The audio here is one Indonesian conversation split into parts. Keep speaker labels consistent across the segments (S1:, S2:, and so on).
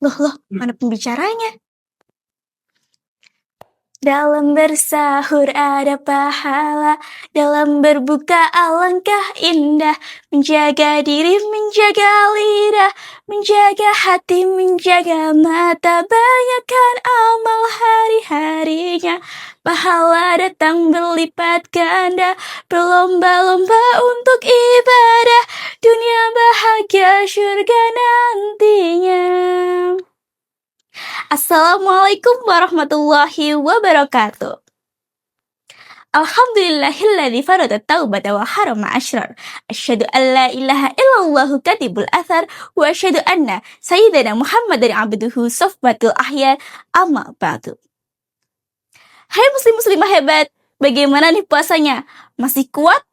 S1: Loh, mana pembicaranya? Dalam bersahur ada pahala, dalam berbuka alangkah indah, menjaga diri, menjaga lidah, menjaga hati, menjaga mata, banyakkan amal hari-harinya, pahala datang berlipat ganda, berlomba-lomba untuk ibadah, dunia bahagia, surga nantinya. Assalamualaikum warahmatullahi wabarakatuh. Alhamdulillahilladzi farada taubata wa harama asyrar. Asyhadu an la ilaha illallah katibul athar wa asyhadu anna sayyidina Muhammadan abduhu safwatul ahyar amma ba'du. Hai muslim-muslimah hebat, bagaimana nih puasanya? Masih kuat?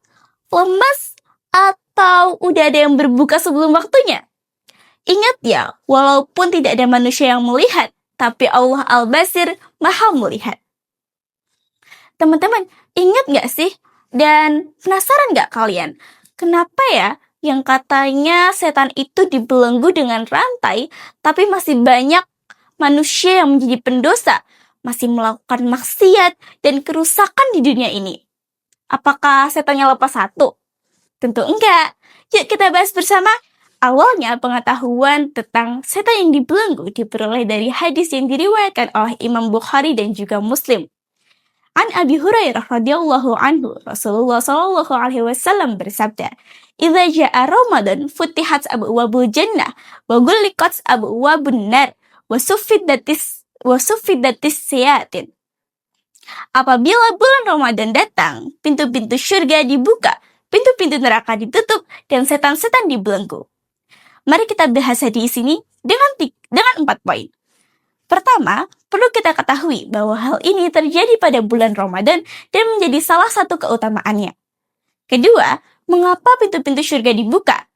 S1: Lemas? Atau udah ada yang berbuka sebelum waktunya? Ingat ya, walaupun tidak ada manusia yang melihat, tapi Allah Al-Basir Maha melihat. Teman-teman, ingat gak sih? Dan penasaran gak kalian? Kenapa ya yang katanya setan itu dibelenggu dengan rantai, tapi masih banyak manusia yang menjadi pendosa, masih melakukan maksiat dan kerusakan di dunia ini? Apakah setannya lepas satu? Tentu enggak. Yuk kita bahas bersama. Awalnya pengetahuan tentang setan yang dibelenggu diperoleh dari hadis yang diriwayatkan oleh Imam Bukhari dan juga Muslim. An Abi Hurairah radhiyallahu anhu, Rasulullah sallallahu alaihi wasallam bersabda, "Idza jaa Ramadan futihat abwabul jannah wa ghulliqat abwabun nar wa suffidatis siyatin." Apabila bulan Ramadan datang, pintu-pintu surga dibuka, pintu-pintu neraka ditutup, dan setan-setan dibelenggu. Mari kita bahas hadis ini dengan 4 poin. Pertama, perlu kita ketahui bahwa hal ini terjadi pada bulan Ramadan dan menjadi salah satu keutamaannya. Kedua, mengapa pintu-pintu surga dibuka?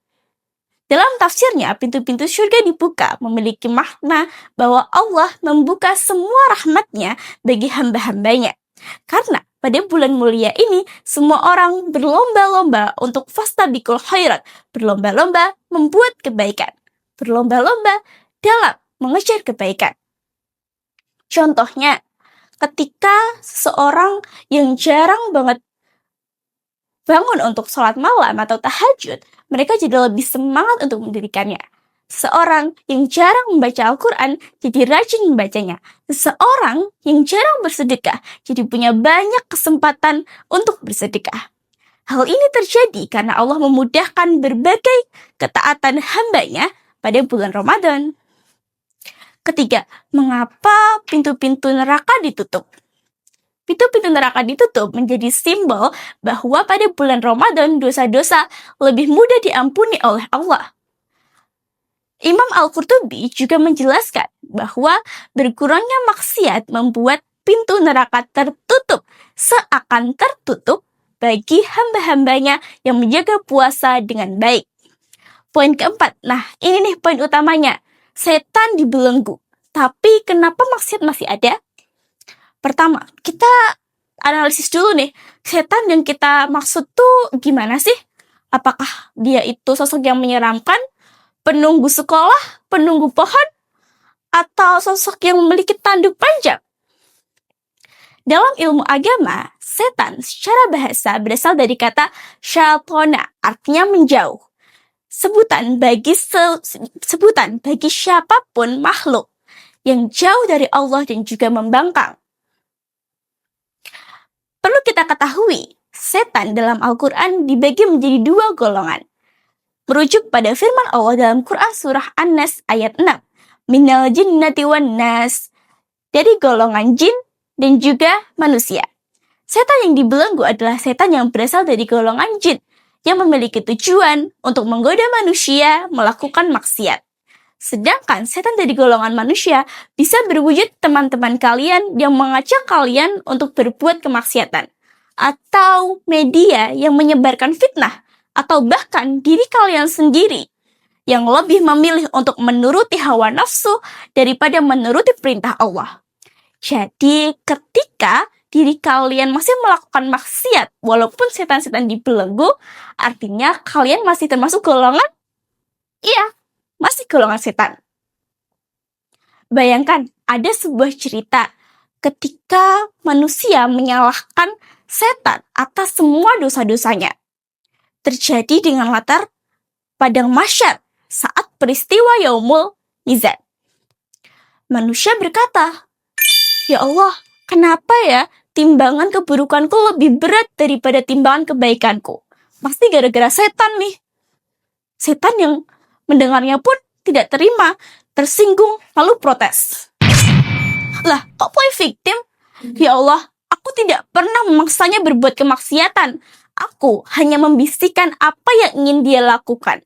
S1: Dalam tafsirnya, pintu-pintu surga dibuka memiliki makna bahwa Allah membuka semua rahmatnya bagi hamba-hambanya. Karena pada bulan mulia ini, semua orang berlomba-lomba untuk fastabiqul khairat, berlomba-lomba membuat kebaikan, berlomba-lomba dalam mengejar kebaikan. Contohnya, ketika seseorang yang jarang banget bangun untuk sholat malam atau tahajud, mereka jadi lebih semangat untuk mendirikannya. Seseorang yang jarang membaca Al-Quran jadi rajin membacanya. Seseorang yang jarang bersedekah jadi punya banyak kesempatan untuk bersedekah. Hal ini terjadi karena Allah memudahkan berbagai ketaatan hambanya pada bulan Ramadan. Ketiga, mengapa pintu-pintu neraka ditutup? Pintu-pintu neraka ditutup menjadi simbol bahwa pada bulan Ramadan dosa-dosa lebih mudah diampuni oleh Allah. Imam Al-Qurtubi juga menjelaskan bahwa berkurangnya maksiat membuat pintu neraka tertutup seakan tertutup bagi hamba-hambanya yang menjaga puasa dengan baik. Poin keempat, nah ini nih poin utamanya, setan dibelenggu. Tapi kenapa maksiat masih ada? Pertama, kita analisis dulu nih, setan yang kita maksud tuh gimana sih? Apakah dia itu sosok yang menyeramkan, penunggu sekolah, penunggu pohon, atau sosok yang memiliki tanduk panjang? Dalam ilmu agama, setan secara bahasa berasal dari kata syaitona, artinya menjauh. Sebutan bagi siapapun makhluk yang jauh dari Allah dan juga membangkang. Perlu kita ketahui, setan dalam Al-Quran dibagi menjadi 2 golongan. Merujuk pada firman Allah dalam Quran surah An-Nas ayat 6. Minal jinnati wan nas. Dari golongan jin dan juga manusia. Setan yang dibelenggu adalah setan yang berasal dari golongan jin, yang memiliki tujuan untuk menggoda manusia melakukan maksiat. Sedangkan setan dari golongan manusia bisa berwujud teman-teman kalian yang mengajak kalian untuk berbuat kemaksiatan, atau media yang menyebarkan fitnah, atau bahkan diri kalian sendiri yang lebih memilih untuk menuruti hawa nafsu daripada menuruti perintah Allah. Jadi ketika diri kalian masih melakukan maksiat walaupun setan-setan dibelenggu, artinya kalian masih termasuk golongan, iya, masih golongan setan. Bayangkan ada sebuah cerita ketika manusia menyalahkan setan atas semua dosa-dosanya. Terjadi dengan latar padang mahsyar saat peristiwa Yaumul Mizan. Manusia berkata, "Ya Allah, kenapa ya timbangan keburukanku lebih berat daripada timbangan kebaikanku? Pasti gara-gara setan nih." Setan yang mendengarnya pun tidak terima, tersinggung, lalu protes. "Lah, kok play victim? Ya Allah, aku tidak pernah memaksanya berbuat kemaksiatan. Aku hanya membisikkan apa yang ingin dia lakukan."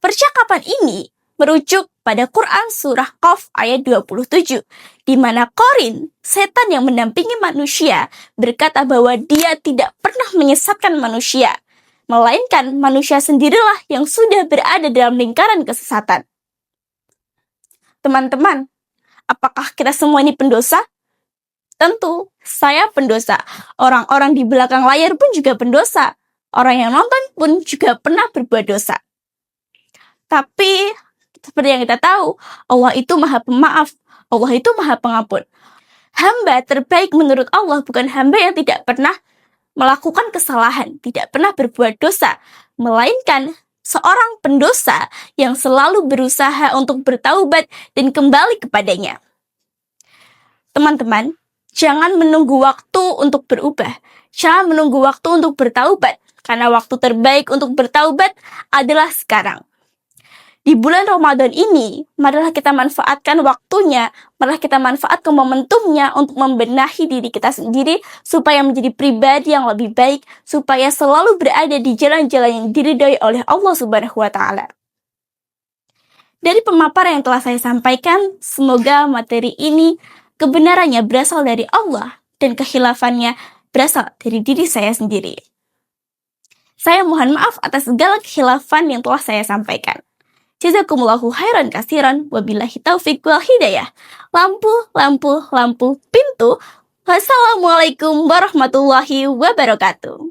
S1: Percakapan ini merujuk pada Quran Surah Qaf ayat 27, di mana Qarin, setan yang mendampingi manusia, berkata bahwa dia tidak pernah menyesatkan manusia, melainkan manusia sendirilah yang sudah berada dalam lingkaran kesesatan. Teman-teman, apakah kita semua ini pendosa? Tentu, saya pendosa. Orang-orang di belakang layar pun juga pendosa. Orang yang nonton pun juga pernah berbuat dosa. Tapi, seperti yang kita tahu, Allah itu Maha Pemaaf. Allah itu Maha Pengampun. Hamba terbaik menurut Allah bukan hamba yang tidak pernah melakukan kesalahan, tidak pernah berbuat dosa, melainkan seorang pendosa yang selalu berusaha untuk bertaubat dan kembali kepadanya. Teman-teman, jangan menunggu waktu untuk berubah. Jangan menunggu waktu untuk bertaubat, karena waktu terbaik untuk bertaubat adalah sekarang. Di bulan Ramadan ini, marilah kita manfaatkan waktunya, marilah kita manfaatkan momentumnya untuk membenahi diri kita sendiri supaya menjadi pribadi yang lebih baik, supaya selalu berada di jalan-jalan yang diridhai oleh Allah Subhanahu wa Ta'ala. Dari pemaparan yang telah saya sampaikan, semoga materi ini kebenarannya berasal dari Allah dan kehilafannya berasal dari diri saya sendiri. Saya mohon maaf atas segala kekhilafan yang telah saya sampaikan. Jazakumullahu khairan kasiran, wabillahi taufiq wal hidayah. Lampu, lampu, lampu, pintu. Wassalamualaikum warahmatullahi wabarakatuh.